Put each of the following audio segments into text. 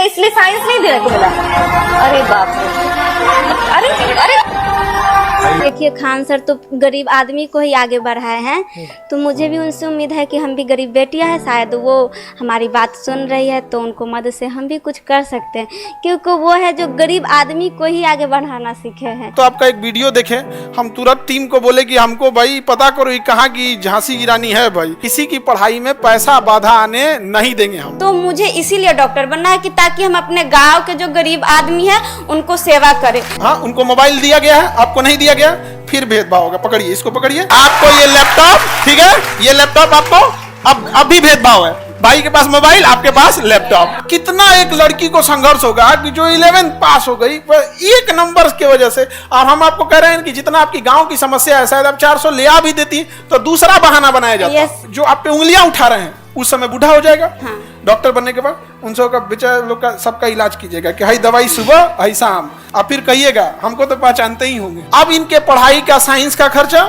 इसलिए साइंस नहीं देने को मिला। अरे बाप रे, अरे अरे देखिए खान सर तो गरीब आदमी को ही आगे बढ़ाए हैं, तो मुझे भी उनसे उम्मीद है कि हम भी गरीब बेटियां हैं, शायद वो हमारी बात सुन रही है तो उनको मदद से हम भी कुछ कर सकते हैं, क्योंकि वो है जो गरीब आदमी को ही आगे बढ़ाना सीखे हैं। तो आपका एक वीडियो देखे, हम तुरंत टीम को बोले कि हमको भाई पता करो ये कहाँ की झांसी की रानी है, भाई किसी की पढ़ाई में पैसा बाधा आने नहीं देंगे हम। तो मुझे इसीलिए डॉक्टर बनना है कि ताकि हम अपने गाँव के जो गरीब आदमी है उनको सेवा करें। हाँ, उनको मोबाइल दिया गया है, आपको नहीं दिया गया, फिर भेदभाव होगा। पकड़िए, इसको पकड़िए, आपको ये लैपटॉप, ठीक है, ये लैपटॉप आपको अब भी भेदभाव है। भाई के पास मोबाइल, आपके पास लैपटॉप। कितना एक लड़की को संघर्ष होगा कि जो 11th पास हो गई एक नंबर की वजह से, और हम आपको कह रहे हैं कि जितना आपकी गांव की समस्या है, शायद आप 400 ले आ भी देती तो दूसरा बहाना बनाया जाता। जो आप पे उंगलियां उठा रहे हैं उस समय बूढ़ा हो जाएगा। हाँ। डॉक्टर बनने के बाद उन सब का बेचारे लोग का सबका इलाज कीजिएगा कि हाई दवाई सुबह हाई शाम, अब फिर कहिएगा हमको तो पहचानते ही होंगे। अब इनके पढ़ाई का, साइंस का खर्चा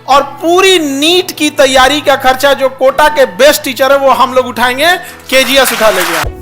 और पूरी नीट की तैयारी का खर्चा जो कोटा के बेस्ट टीचर है वो हम लोग उठाएंगे, केजीएस उठा लेंगे।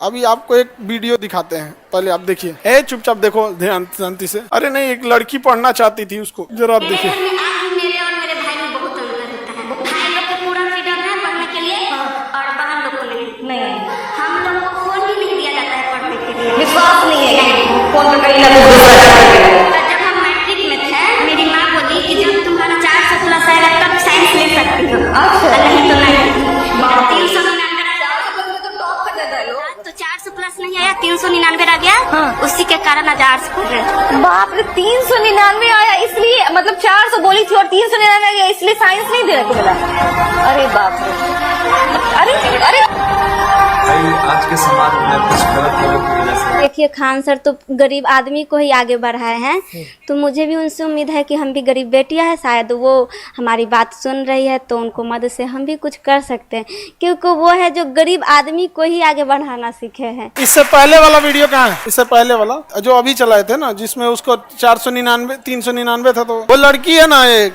अभी आपको एक वीडियो दिखाते हैं, पहले आप देखिए। ए चुपचाप देखो ध्यान शांति से। अरे नहीं, एक लड़की पढ़ना चाहती थी, उसको जरा आप देखिए। मेरे और मेरे भाई में बहुत अंतर होता है। भाई लोग को पूरा फ्रीडम है पढ़ने के लिए और बहन लोग को नहीं। हम लोग को फोन भी नहीं दिया जाता है पढ़ने के लिए। विश्वास नहीं है फोन पे कहीं ना जब हम मैट्रिक में थे, मेरी माँ बोली कि जब तुम्हारा 400 प्लस आएगा तब साइंस ले सकती हो, नहीं तो नहीं। 400 प्लस नहीं आया, 399 आ गया। हाँ। उसी के कारण आज आर्ट्स पढ़ रहे। बाप रे, 399 आया इसलिए, मतलब 400 बोली थी और 399 आ गया इसलिए साइंस नहीं देने को मिला। अरे बाप रे, अरे अरे आज के समाज में कुछ गलत लोगों की वजह से देखिए खान सर तो गरीब आदमी को ही आगे बढ़ाए हैं, तो मुझे भी उनसे उम्मीद है कि हम भी गरीब बेटियां हैं, शायद वो हमारी बात सुन रही है तो उनको मदद से हम भी कुछ कर सकते हैं, क्योंकि वो है जो गरीब आदमी को ही आगे बढ़ाना सीखे हैं। इससे पहले वाला वीडियो कहाँ है? इससे पहले वाला जो अभी चलाए थे ना, जिसमें उसको 499 399 था, तो वो लड़की है ना एक।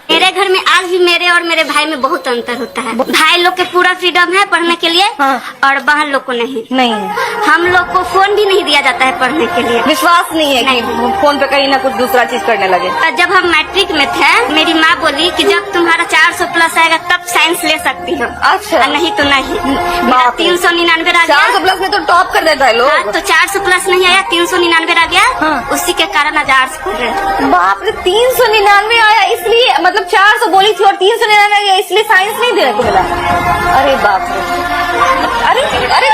मेरे घर में आज भी मेरे और मेरे भाई में बहुत अंतर होता है। भाई लोग के पूरा फ्रीडम है पढ़ने के लिए। हाँ। और बहन लोग को नहीं। हम लोग को फोन भी नहीं दिया जाता है पढ़ने के लिए। विश्वास नहीं है कि फोन पे कहीं ना कुछ दूसरा चीज करने लगे। जब हम मैट्रिक में थे, मेरी माँ बोली कि जब तुम्हारा 400 प्लस आएगा तब साइंस ले सकती हो, अच्छा नहीं तो नहीं। 399 आ गया। 400 प्लस में तो टॉप कर देता है लोग। हाँ, तो 400 प्लस नहीं आया, 399 आ गया। हाँ। उसी के कारण आज आर्ट्स पढ़ रहे। बाप रे, 399 आया इसलिए, मतलब 400 बोली थी और 399 आ गया इसलिए साइंस नहीं देने को मिला। अरे बाप रे, अरे अरे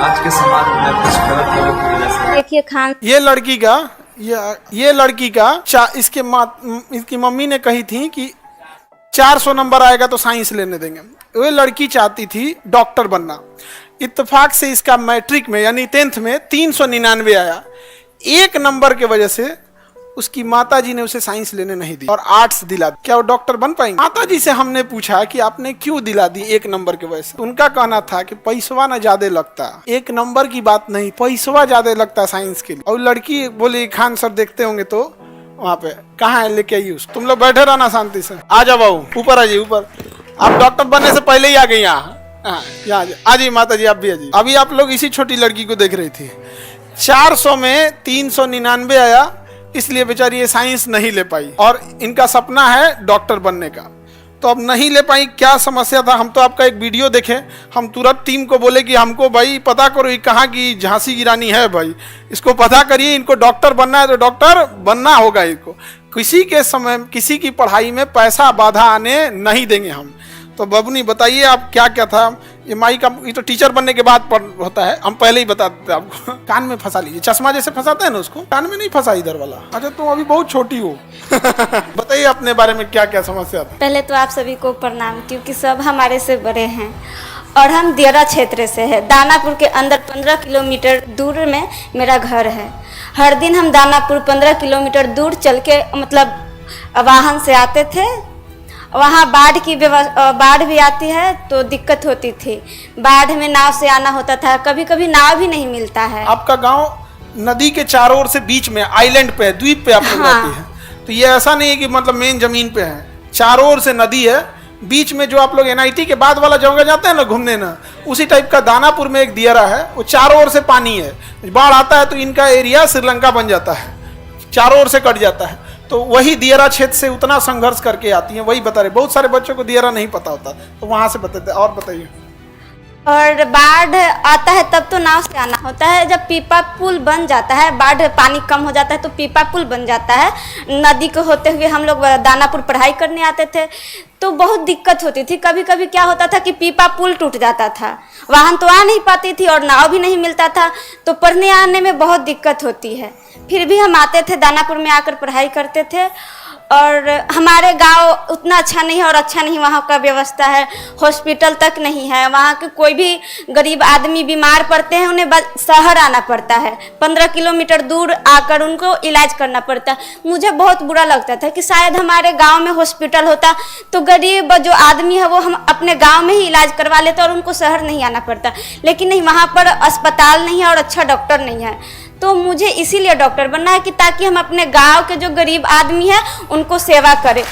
आज के समाज में कुछ गलत लोगों की वजह से देखिए खान, ये लड़की का इसकी मम्मी ने कही थी कि 400 नंबर आएगा तो साइंस लेने देंगे। वो लड़की चाहती थी डॉक्टर बनना। इत्तेफाक से इसका मैट्रिक में यानी 10th में 399 आया। एक नंबर के वजह से उसकी माताजी ने उसे साइंस लेने नहीं दी और आर्ट्स दिला दी। क्या वो डॉक्टर बन पाएंगे? माताजी से हमने पूछा कि आपने क्यों दिला दी एक नंबर के वजह से। उनका कहना था कि पैसवा ना ज्यादा लगता, एक नंबर की बात नहीं, पैसवा ज्यादा लगता साइंस के लिए। और लड़की बोली खान सर देखते होंगे तो वहाँ पे कहाँ है, लेके आइए उसको। तुम लोग बैठे रहना शांति से। आ जाओ बाबू, ऊपर आ जाइए ऊपर। आप डॉक्टर बनने से पहले ही आ गई यहाँ। यहाँ आ जाइए माता जी, आप भी आ जाइए। अभी आप लोग इसी छोटी लड़की को देख रही थी। 400 में 399 आया, इसलिए बेचारी ये साइंस नहीं ले पाई और इनका सपना है डॉक्टर बनने का, तो अब नहीं ले पाई। क्या समस्या था? हम तो आपका एक वीडियो देखे, हम तुरंत टीम को बोले कि हमको भाई पता करो ये कहाँ की झांसी की रानी है, भाई इसको पता करिए, इनको डॉक्टर बनना है तो डॉक्टर बनना होगा। इनको किसी के समय किसी की पढ़ाई में पैसा बाधा आने नहीं देंगे हम। तो बबनी बताइए आप क्या क्या था? ये माई का, ये तो टीचर बनने के बाद होता है, हम पहले ही बता देते आपको। कान में फंसा लीजिए, चश्मा जैसे फंसाते हैं ना उसको, कान में नहीं फंसा इधर वाला। अच्छा तुम अभी बहुत छोटी हो। बताइए अपने बारे में क्या क्या समस्या था? पहले तो आप सभी को प्रणाम, क्योंकि सब हमारे से बड़े हैं और हम दियरा क्षेत्र से है। दानापुर के अंदर 15 किलोमीटर दूर में मेरा घर है। हर दिन हम दानापुर 15 किलोमीटर दूर चल के मतलब वाहन से आते थे। वहाँ बाढ़ भी आती है तो दिक्कत होती थी। बाढ़ में नाव से आना होता था, कभी कभी नाव भी नहीं मिलता है। आपका गांव नदी के चारों ओर से बीच में आइलैंड पे है, द्वीप पे आप लोग रहते हैं, तो ये ऐसा नहीं है कि मतलब मेन जमीन पे है, चारों ओर से नदी है। बीच में जो आप लोग NIT के बाद वाला जगह जाते हैं ना घूमने ना, उसी टाइप का दानापुर में एक दियारा है, वो चारों ओर से पानी है। बाढ़ आता है तो इनका एरिया श्रीलंका बन जाता है, चारों ओर से कट जाता है। तो वही दियारा क्षेत्र से उतना संघर्ष करके आती हैं, वही बता रहे। बहुत सारे बच्चों को दियारा नहीं पता होता, तो वहां से बताते। और बताइए। और बाढ़ आता है तब तो नाव से आना होता है। जब पीपा पुल बन जाता है, बाढ़ पानी कम हो जाता है तो पीपा पुल बन जाता है। नदी को होते हुए हम लोग दानापुर पढ़ाई करने आते थे तो बहुत दिक्कत होती थी। कभी कभी क्या होता था कि पीपा पुल टूट जाता था, वाहन तो आ नहीं पाती थी और नाव भी नहीं मिलता था, तो पढ़ने आने में बहुत दिक्कत होती है। फिर भी हम आते थे, दानापुर में आकर पढ़ाई करते थे। और हमारे गांव उतना अच्छा नहीं है और अच्छा नहीं वहाँ का व्यवस्था है, हॉस्पिटल तक नहीं है। वहाँ के कोई भी गरीब आदमी बीमार पड़ते हैं, उन्हें शहर आना पड़ता है, 15 किलोमीटर दूर आकर उनको इलाज करना पड़ता है। मुझे बहुत बुरा लगता था कि शायद हमारे गांव में हॉस्पिटल होता तो गरीब जो आदमी है वो हम अपने गांव में ही इलाज करवा लेते और उनको शहर नहीं आना पड़ता। लेकिन नहीं, वहाँ पर अस्पताल नहीं है और अच्छा डॉक्टर नहीं है। तो मुझे इसीलिए डॉक्टर बनना है कि ताकि हम अपने गांव के जो गरीब आदमी है उनको सेवा करें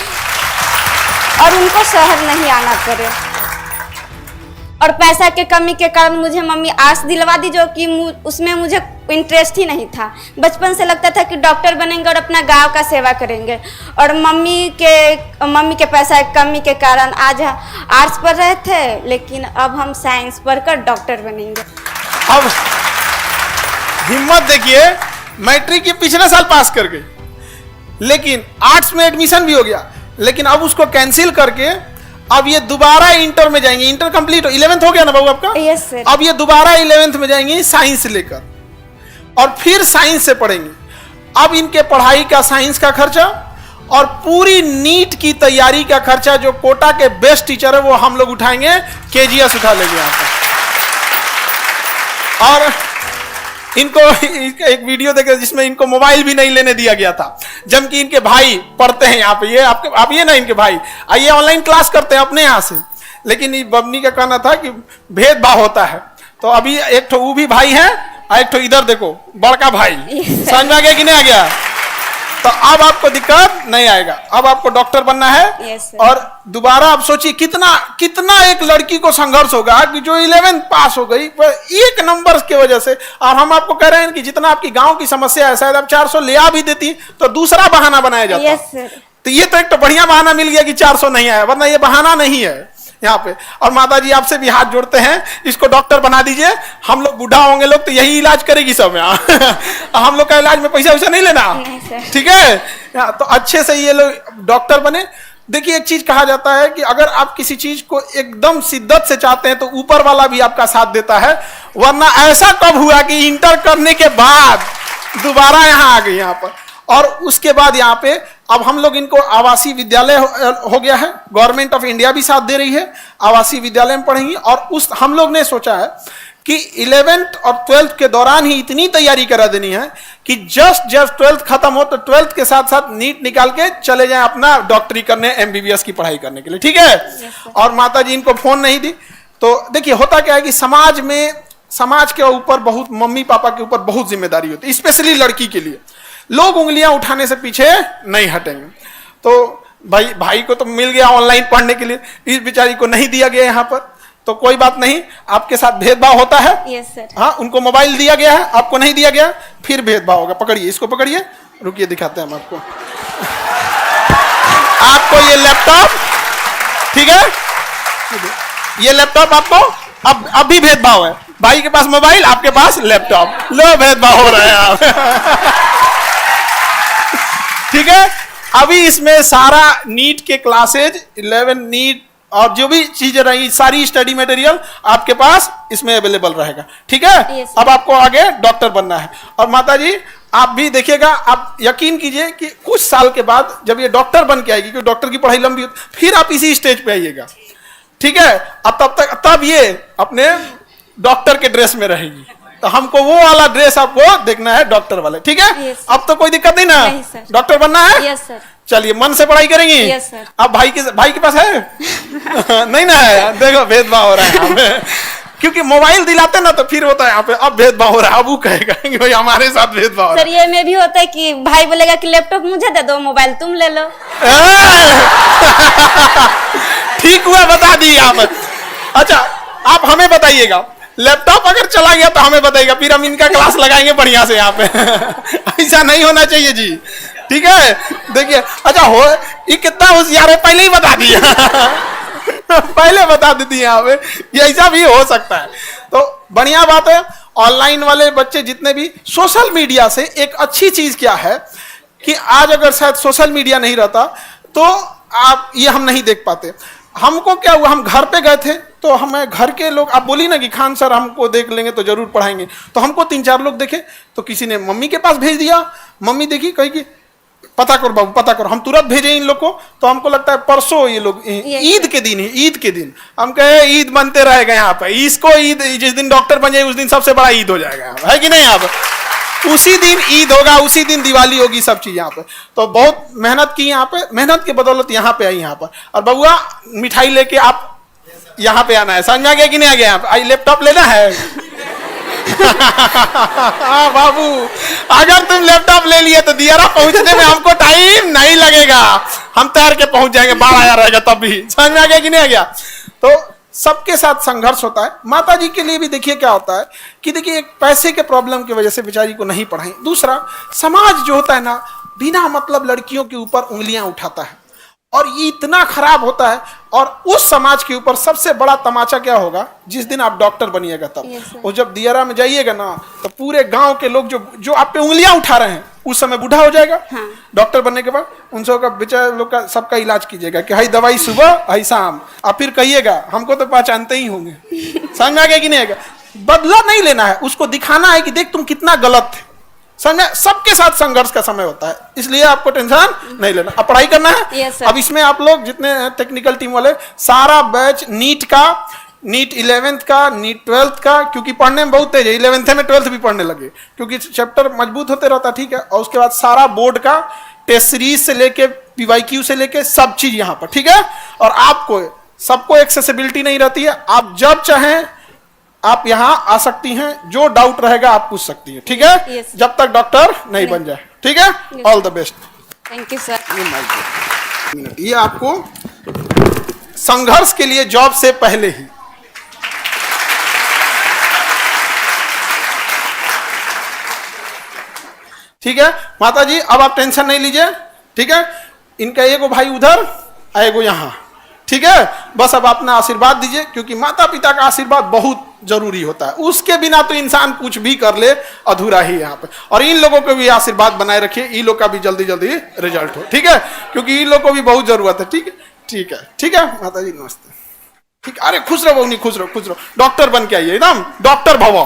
और उनको शहर नहीं आना पड़े। और पैसा के कमी के कारण मुझे मम्मी आस दिलवा दी, जो कि उसमें मुझे इंटरेस्ट ही नहीं था। बचपन से लगता था कि डॉक्टर बनेंगे और अपना गांव का सेवा करेंगे। और मम्मी के पैसा की कमी के कारण आज आर्ट्स पढ़ रहे थे, लेकिन अब हम साइंस पढ़कर डॉक्टर बनेंगे। अब हिम्मत देखिए, मैट्रिक के पिछले साल पास कर गई, लेकिन आर्ट्स में एडमिशन भी हो गया, लेकिन अब उसको कैंसिल करके अब ये दोबारा इंटर में जाएंगे। इंटर कंप्लीट 11th हो गया ना बाबू आपका? Yes sir. अब ये दोबारा 11th में जाएंगी साइंस लेकर और फिर साइंस से पढ़ेंगे। अब इनके पढ़ाई का, साइंस का खर्चा और पूरी नीट की तैयारी का खर्चा जो कोटा के बेस्ट टीचर है वो हम लोग उठाएंगे, KGS उठा लेंगे यहाँ पर। और इनको एक वीडियो देखे जिसमें इनको मोबाइल भी नहीं लेने दिया गया था, जबकि इनके भाई पढ़ते हैं यहाँ पे। ये आप ये ना, इनके भाई आइए ऑनलाइन क्लास करते हैं अपने यहाँ से, लेकिन इस बबनी का कहना था कि भेदभाव होता है। तो अभी एक तो वो भी भाई है और एक तो इधर देखो बड़का भाई, समझ में आ गया कि नहीं आ गया? तो अब आपको दिक्कत नहीं आएगा, अब आपको डॉक्टर बनना है। और दोबारा आप सोचिए कितना एक लड़की को संघर्ष होगा कि जो 11th पास हो गई एक नंबर की वजह से। और हम आपको कह रहे हैं कि जितना आपकी गांव की समस्या है, शायद आप 400 ले आ भी देती तो दूसरा बहाना बनाया जाता। तो ये तो एक तो बढ़िया बहाना मिल गया कि 400 नहीं आया, वरना ये बहाना नहीं है यहाँ पे। और माता जी आपसे भी हाथ जोड़ते हैं, इसको डॉक्टर बना दीजिए। हम लोग बूढ़ा होंगे लोग तो यही इलाज करेगी सब यहाँ। हम लोग का इलाज में पैसा वैसा नहीं लेना, ठीक है? तो अच्छे से ये लोग डॉक्टर बने। देखिए, एक चीज कहा जाता है कि अगर आप किसी चीज को एकदम शिद्दत से चाहते हैं तो ऊपर वाला भी आपका साथ देता है। वरना ऐसा कब हुआ कि इंटर करने के बाद दोबारा यहाँ आ गई यहाँ पर, और उसके बाद यहाँ पे अब हम लोग इनको आवासीय विद्यालय हो गया है, गवर्नमेंट ऑफ इंडिया भी साथ दे रही है, आवासीय विद्यालय में पढ़ेंगी। और उस हम लोग ने सोचा है कि 11th और 12th के दौरान ही इतनी तैयारी करा देनी है कि जब 12th खत्म हो तो 12th के साथ साथ नीट निकाल के चले जाएं अपना डॉक्टरी करने, MBBS की पढ़ाई करने के लिए, ठीक है? और माता जी इनको फोन नहीं दी। तो देखिए होता क्या है कि समाज के ऊपर बहुत, मम्मी पापा के ऊपर बहुत जिम्मेदारी होती है, स्पेशली लड़की के लिए। लोग उंगलियां उठाने से पीछे नहीं हटेंगे। तो भाई को तो मिल गया ऑनलाइन पढ़ने के लिए, इस बेचारी को नहीं दिया गया यहाँ पर, तो कोई बात नहीं, आपके साथ भेदभाव होता है। Yes sir. हाँ, उनको मोबाइल दिया गया है, आपको नहीं दिया गया, फिर भेदभाव होगा। पकड़िए, इसको पकड़िए, रुकिए दिखाते हैं हम आपको। आपको ये लैपटॉप, ठीक है, ये लैपटॉप आपको अब भी भेदभाव है। भाई के पास मोबाइल, आपके पास लैपटॉप, लो भेदभाव हो रहा है आप। ठीक है, अभी इसमें सारा नीट के क्लासेज, 11 नीट और जो भी चीजें रही, सारी स्टडी मटेरियल आपके पास इसमें अवेलेबल रहेगा, ठीक है? अब आपको आगे डॉक्टर बनना है। और माता जी आप भी देखिएगा, आप यकीन कीजिए कि कुछ साल के बाद जब ये डॉक्टर बन के आएगी, क्योंकि डॉक्टर की पढ़ाई लंबी होती, फिर आप इसी स्टेज पे आइएगा, ठीक है? अब तब ये अपने डॉक्टर के ड्रेस में रहेगी, तो हमको वो वाला ड्रेस आपको देखना है, डॉक्टर वाले, ठीक है? Yes, sir. अब तो कोई दिक्कत नहीं ना? नहीं, sir. डॉक्टर बनना है? Yes sir. चलिए मन से पढ़ाई करेंगी? Yes, sir. अब भाई के पास है? नहीं ना है? देखो भेदभाव हो रहा है यहाँ पे। क्योंकि मोबाइल दिलाते ना तो फिर होता है यहाँ पे अब भेदभाव हो रहा है। अब वो कहेगा कि भाई हमारे साथ भेदभाव हो रहा सर ये में भी होता है कि भाई बोलेगा कि लैपटॉप मुझे दे दो, मोबाइल तुम ले लो। ठीक हुआ, बता दी आप। अच्छा आप हमें बताइएगा, लैपटॉप अगर चला गया तो हमें बताइएगा, फिर हम इनका क्लास लगाएंगे बढ़िया से यहाँ पे। ऐसा नहीं होना चाहिए जी, ठीक है? देखिए अच्छा हो ये कितना होशियार है, पहले ही बता दिया। पहले बता देती है यहाँ पे, ये ऐसा भी हो सकता है। तो बढ़िया बात है। ऑनलाइन वाले बच्चे जितने भी, सोशल मीडिया से एक अच्छी चीज क्या है कि आज अगर शायद सोशल मीडिया नहीं रहता तो आप ये हम नहीं देख पाते। हमको क्या हुआ, हम घर पे गए थे तो हमें घर के लोग, आप बोली ना कि खान सर हमको देख लेंगे तो जरूर पढ़ाएंगे, तो हमको 3-4 लोग देखे तो किसी ने मम्मी के पास भेज दिया, मम्मी देखी कही कि पता करो बाबू पता करो। हम तुरंत भेजे इन लोग को, तो हमको लगता है परसों ये लोग ईद के दिन ही, ईद के दिन हम कहे ईद बनते रहेगा यहाँ पे, इसको ईद जिस दिन डॉक्टर बन जाए उस दिन सबसे बड़ा ईद हो जाएगा, है कि नहीं? यहाँ पे उसी दिन ईद होगा, उसी दिन दिवाली होगी, सब चीज यहाँ पे। तो बहुत मेहनत की यहाँ पे, मेहनत के बदौलत यहाँ पे आई यहाँ पर। और बबुआ मिठाई लेके आप यहाँ पे आना है, समझ में आ गया कि नहीं आ गया? यहाँ पे लैपटॉप लेना है। बाबू अगर तुम लैपटॉप ले लिए तो दियारा पहुंचने में हमको टाइम नहीं लगेगा, हम तैर के पहुंच जाएंगे, 12 रहेगा तब भी। समझ में आ गया कि नहीं आ गया? तो सबके साथ संघर्ष होता है। माता जी के लिए भी देखिए क्या होता है कि देखिए एक पैसे के प्रॉब्लम की वजह से बेचारी को नहीं पढ़ाई। दूसरा, समाज जो होता है ना बिना मतलब लड़कियों के ऊपर उंगलियां उठाता है और ये इतना खराब होता है। और उस समाज के ऊपर सबसे बड़ा तमाचा क्या होगा, जिस दिन आप डॉक्टर बनिएगा तब। और जब दियारा में जाइएगा ना तो पूरे गांव के लोग जो आप पे उंगलियां उठा रहे हैं उस समय बूढ़ा हो जाएगा। हाँ। डॉक्टर बनने के बाद उन सबका बेचारे लोग का सबका इलाज कीजिएगा कि हाई दवाई सुबह हाई शाम, आप फिर कहिएगा हमको तो पहचानते ही होंगे। समझ में आ गया कि नहीं आएगा? बदला नहीं लेना है, उसको दिखाना है कि देख तुम कितना गलत थे। समझे? सबके साथ संघर्ष का समय होता है, इसलिए आपको टेंशन नहीं लेना। अब पढ़ाई करना है। yes, अब इसमें आप लोग जितने टेक्निकल टीम वाले सारा बैच नीट का, नीट 11th का, नीट 12th का, क्योंकि पढ़ने में बहुत तेज है, 11th में 12th भी पढ़ने लगे क्योंकि चैप्टर मजबूत होते रहता, ठीक है? और उसके बाद सारा बोर्ड का टेस्ट सीरीज से लेके PYQ से लेके सब चीज यहाँ पर, ठीक है? और आपको सबको एक्सेसिबिलिटी नहीं रहती है, आप जब चाहें आप यहाँ आ सकती हैं, जो डाउट रहेगा आप पूछ सकती हैं, ठीक है? yes. जब तक डॉक्टर नहीं बन जाए, ठीक है? All the best. Thank you sir. ये आपको संघर्ष के लिए जॉब से पहले ही, ठीक है? माता जी अब आप टेंशन नहीं लीजिए, ठीक है? इनका एगो भाई उधर एगो यहाँ, ठीक है? बस अब अपना आशीर्वाद दीजिए, क्योंकि माता पिता का आशीर्वाद बहुत जरूरी होता है। उसके बिना तो इंसान कुछ भी कर ले अधूरा ही यहाँ पे। और इन लोगों को भी आशीर्वाद बनाए रखिए, इन लोग का भी जल्दी जल्दी रिजल्ट हो, ठीक है? क्योंकि इन लोग को भी बहुत जरूरत है, ठीक है? ठीक है, ठीक है माता जी, नमस्ते। ठीक, अरे खुश रहो बहनी, खुश रहो, खुश रहो। डॉक्टर बन के आइए, एकदम डॉक्टर भवो।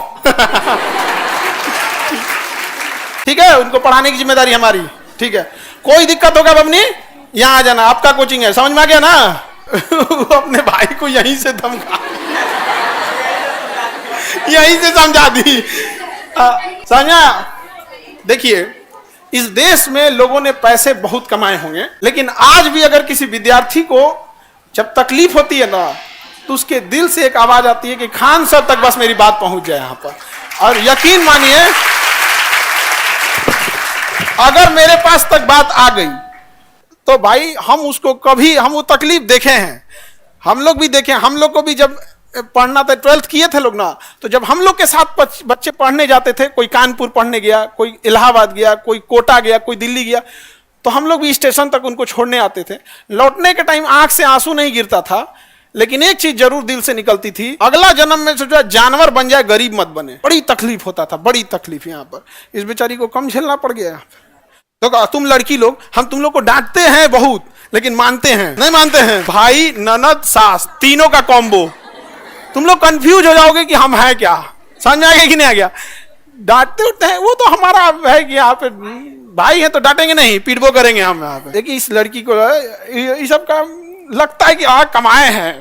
ठीक है, उनको पढ़ाने की जिम्मेदारी हमारी, ठीक है? कोई दिक्कत होगा बमनी यहाँ आ जाना, आपका कोचिंग है, समझ में आ गया ना? अपने भाई को यहीं से धमका, यहीं से समझा दी, समझा? देखिए इस देश में लोगों ने पैसे बहुत कमाए होंगे, लेकिन आज भी अगर किसी विद्यार्थी को जब तकलीफ होती है ना तो उसके दिल से एक आवाज आती है कि खान सर तक बस मेरी बात पहुंच जाए यहाँ पर। और यकीन मानिए अगर मेरे पास तक बात आ गई तो भाई हम उसको कभी, हम वो तकलीफ देखे हैं, हम लोग भी देखे। हम लोग को भी जब पढ़ना था, 12th किए थे लोग ना, तो जब हम लोग के साथ बच्चे पढ़ने जाते थे, कोई कानपुर पढ़ने गया, कोई इलाहाबाद गया, कोई कोटा गया, कोई दिल्ली गया, तो हम लोग भी स्टेशन तक उनको छोड़ने आते थे। लौटने के टाइम आंख से आंसू नहीं गिरता था, लेकिन एक चीज जरूर दिल से निकलती थी, अगला जन्म में सोचा जानवर बन जाए, गरीब मत बने। बड़ी तकलीफ होता था, बड़ी तकलीफ। यहाँ पर इस बेचारी को कम झेलना पड़ गया। तो तुम लड़की लोग, हम तुम लोग को डांटते हैं बहुत, लेकिन मानते हैं? नहीं मानते हैं। भाई ननद सास तीनों का कॉम्बो, तुम लोग कंफ्यूज हो जाओगे कि हम हैं क्या। समझ में आ गया कि नहीं आ गया? डांटते उठते हैं, वो तो हमारा है कि यहाँ पे भाई है तो डांटेंगे नहीं, पीटबो करेंगे हम यहाँ पे। देखिए इस लड़की को ये सब का लगता है कि कमाए हैं,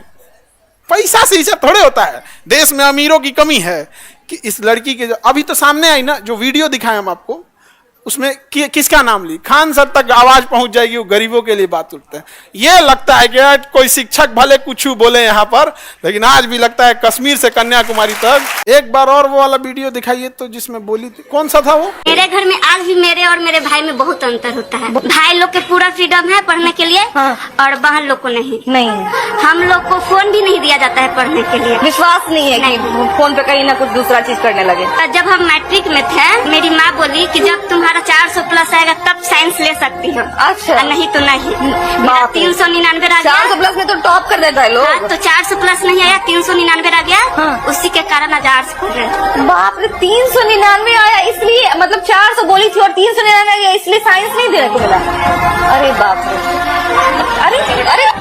पैसा से ही सब थोड़े होता है। देश में अमीरों की कमी है, कि इस लड़की के जो अभी तो सामने आई ना, जो वीडियो दिखाए हम आपको, उसमें किसका नाम ली, खान सर तक आवाज पहुंच जाएगी, वो गरीबों के लिए बात उठते हैं। ये लगता है कि यार कोई शिक्षक भले कुछ बोले यहाँ पर, लेकिन आज भी लगता है कश्मीर से कन्याकुमारी तक। एक बार और वो वाला वीडियो दिखाइए तो, जिसमें बोली थी, कौन सा था वो? मेरे घर में आज भी मेरे और मेरे भाई में बहुत अंतर होता है। भाई लोग के पूरा फ्रीडम है पढ़ने के लिए, और बहन लोग को नहीं। हम लोग को फोन भी नहीं दिया जाता है पढ़ने के लिए। विश्वास नहीं है कि फोन पे कहीं ना कुछ दूसरा चीज करने लगे। जब हम मैट्रिक में थे, मेरी माँ बोली कि जब तुम्हारा 400 प्लस आएगा तब साइंस ले सकती हो, अच्छा। नहीं तो नहीं। मेरा 399 आ गया। 400 प्लस में तो टॉप कर देता है लोग। हाँ, तो 400 प्लस नहीं आया, 399 आ गया। उसी के कारण आज आर्ट्स पढ़ रहे हैं। बाप रे, 399 आया इसलिए, मतलब 400 बोली थी और 399 आ गया इसलिए साइंस नहीं देने को मिला। अरे बाप रे, अरे अरे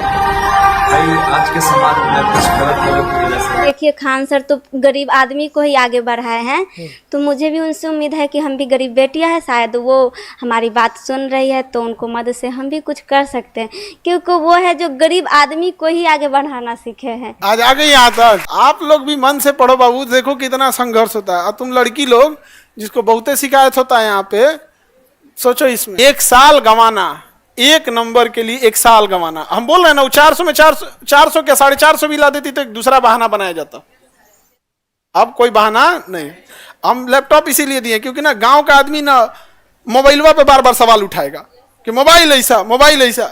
भाई आज के समाज में कुछ गलत लोगों की वजह से देखिए खान सर तो गरीब आदमी को ही आगे बढ़ाए हैं, तो मुझे भी उनसे उम्मीद है कि हम भी गरीब बेटियां हैं, शायद वो हमारी बात सुन रही है तो उनको मदद से हम भी कुछ कर सकते हैं, क्योंकि वो है जो गरीब आदमी को ही आगे बढ़ाना सीखे हैं। आज आ गई यहाँ तक। आप लोग भी मन से पढ़ो बाबू, देखो कितना संघर्ष होता है। और तुम लड़की लोग जिसको बहुते शिकायत होता है यहाँ पे, सोचो इसमें 1 साल गंवाना, 1 नंबर के लिए 1 साल गंवाना। हम बोल रहे हैं ना, 400 में 400 क्या 450 भी ला देती तो एक दूसरा बहाना बनाया जाता। अब कोई बहाना नहीं। हम लैपटॉप इसीलिए दिए क्योंकि ना गांव का आदमी ना मोबाइलवा पे बार बार सवाल उठाएगा कि मोबाइल ऐसा,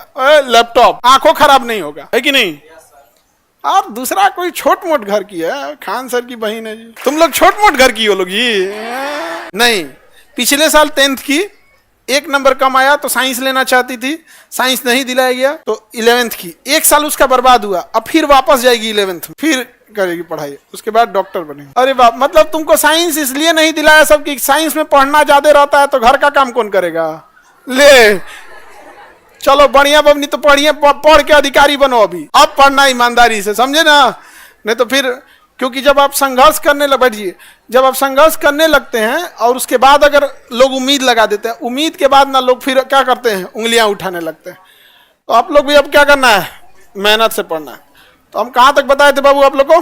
लैपटॉप, आंखों खराब नहीं होगा, है कि नहीं? और दूसरा कोई छोट मोट घर की है, खान सर की बहन है जी। तुम लोग छोट मोट घर की हो लोग जी? नहीं, पिछले साल 10th की 1 नंबर कम आया तो साइंस लेना चाहती थी, साइंस नहीं दिलाया गया तो 11th की 1 साल उसका बर्बाद हुआ। अब फिर वापस जाएगी 11th में, फिर करेगी पढ़ाई, उसके बाद डॉक्टर बनेगी। अरे बाप, मतलब तुमको साइंस इसलिए नहीं दिलाया सब कि साइंस में पढ़ना ज्यादा रहता है तो घर का काम कौन करेगा? ले चलो बढ़िया बबनी, तो पढ़िए, पढ़ के अधिकारी बनो। अभी अब पढ़ना ईमानदारी से, समझे ना? नहीं तो फिर, क्योंकि जब आप संघर्ष करने बैठिए, जब आप संघर्ष करने लगते हैं और उसके बाद अगर लोग उम्मीद लगा देते हैं, उम्मीद के बाद ना लोग फिर क्या करते हैं, उंगलियां उठाने लगते हैं। तो आप लोग भी अब क्या करना है, मेहनत से पढ़ना है। तो हम कहाँ तक बताए थे बाबू आप लोग को?